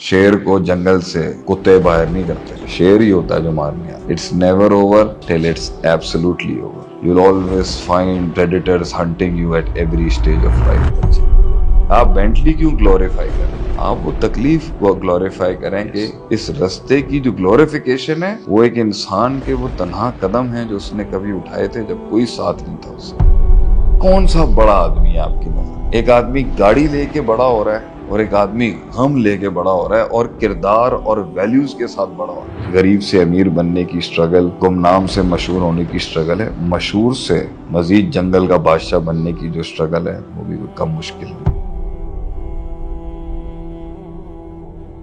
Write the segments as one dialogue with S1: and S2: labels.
S1: शेर को जंगल से कुत्ते बाहर नहीं करते, शेर ही होता है जो मारने आता। It's never over till it's absolutely over. You'll always find predators hunting you at every stage of life. आप बेंटली क्यों ग्लोरीफाई करें? आप वो तकलीफ को ग्लोरीफाई करें कि इस रास्ते की जो ग्लोरिफिकेशन है वो एक इंसान के वो तन्हा कदम है जो उसने कभी उठाए थे जब कोई साथ नहीं था उससे। कौन सा बड़ा आदमी है आपकी नजर? एक आदमी गाड़ी लेके बड़ा हो रहा है और एक आदमी गम लेके बड़ा हो रहा है और किरदार और वैल्यूज के साथ बड़ा हो रहा है। गरीब से अमीर बनने की स्ट्रगल, गुमनाम से मशहूर होने की स्ट्रगल है, मशहूर से मजीद जंगल का बादशाह बनने की जो स्ट्रगल है वो भी कम मुश्किल नहीं।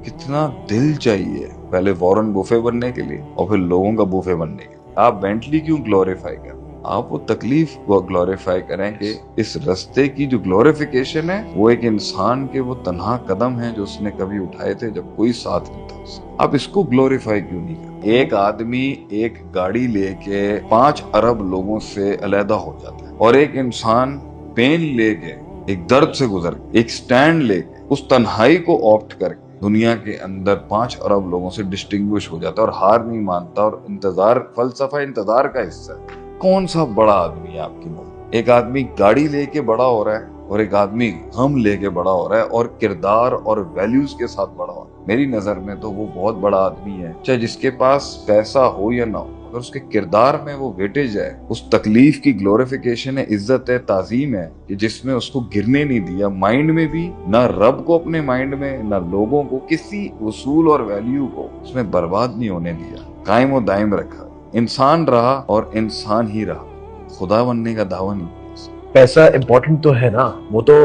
S1: कितना दिल चाहिए पहले वॉरेन बुफे बनने के लिए और फिर लोगों का बुफे बनने के लिए। आप बेंटली क्यों ग्लोरीफाई करें? आप वो तकलीफ को ग्लोरीफाई करें कि इस रास्ते की जो ग्लोरिफिकेशन है वो एक इंसान के वो तन्हा कदम है जो उसने कभी उठाए थे जब कोई साथ नहीं था उससे। आप इसको ग्लोरीफाई क्यों नहीं करते? एक आदमी एक गाड़ी लेके 5 अरब लोगों से अलहदा हो जाता है और एक इंसान पेन लेके, एक दर्द से गुजर के, एक स्टैंड लेके उस तन्हाई को ऑप्ट करके दुनिया के अंदर 5 अरब लोगों से डिस्टिंग्विश हो जाता है और हार नहीं मानता और इंतजार, फलसफा इंतजार का हिस्सा है। कौन सा बड़ा आदमी है आपकी नजर? एक आदमी गाड़ी लेके बड़ा हो रहा है और एक आदमी गम लेके बड़ा हो रहा है और किरदार और वैल्यूज के साथ बड़ा हो रहा है। मेरी नजर में तो वो बहुत बड़ा आदमी है, चाहे जिसके पास पैसा हो या ना हो, अगर उसके किरदार में वो वेटेज है, उस तकलीफ की ग्लोरिफिकेशन है, इज्जत है, ताजीम है कि जिसमें उसको गिरने नहीं दिया, माइंड में भी ना रब को अपने माइंड में, ना लोगों को, किसी उसूल और वैल्यू को उसमें बर्बाद नहीं होने दिया, कायम व दायम रखा। इंसान रहा और इंसान ही रहा, खुदा बनने का दावा नहीं किया।
S2: पैसा इम्पोर्टेंट तो है ना, वो तो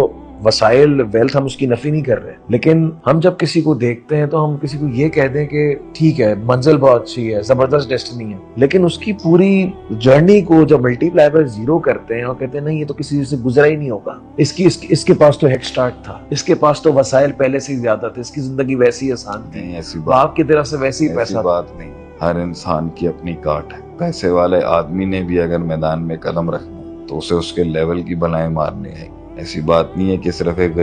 S2: वसाइल, वेल्थ, हम उसकी नफी नहीं कर रहे, लेकिन हम जब किसी को देखते हैं तो हम किसी को ये कह दें कि ठीक है मंजिल बहुत अच्छी है, जबरदस्त डेस्टिनी है, लेकिन उसकी पूरी जर्नी को जब मल्टीप्लाई बाय 0 करते हैं और कहते हैं नहीं ये तो किसी से गुजरा ही नहीं होगा, इसके पास तो हेड स्टार्ट था, इसके पास तो वसाइल पहले से ही ज्यादा थे, इसकी जिंदगी वैसी आसान थी,
S1: ऐसी
S2: बाप की तरफ से वैसी ही पैसा
S1: बात नहीं। हर इंसान की अपनी काट है। पैसे वाले आदमी ने भी अगर मैदान में कदम रखना तो उसे उसके लेवल की बलाएं मारने हैं। ऐसी बात नहीं है कि सिर्फ एक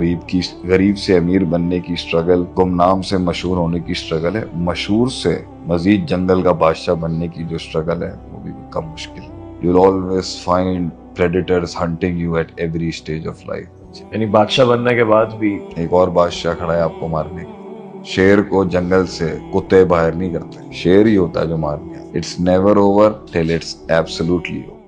S1: गरीब से अमीर बनने की स्ट्रगल, गुमनाम से मशहूर होने की स्ट्रगल है, मशहूर से मजीद जंगल का बादशाह बनने की जो स्ट्रगल है वो भी कम मुश्किल है। You'll always find predators hunting you at every stage of life।
S2: यानी बादशाह बनने के बाद भी
S1: एक और बादशाह खड़ा है आपको मारने के। शेर को जंगल से कुत्ते बाहर नहीं करते, शेर ही होता है जो मारने आता। It's never over till it's absolutely over।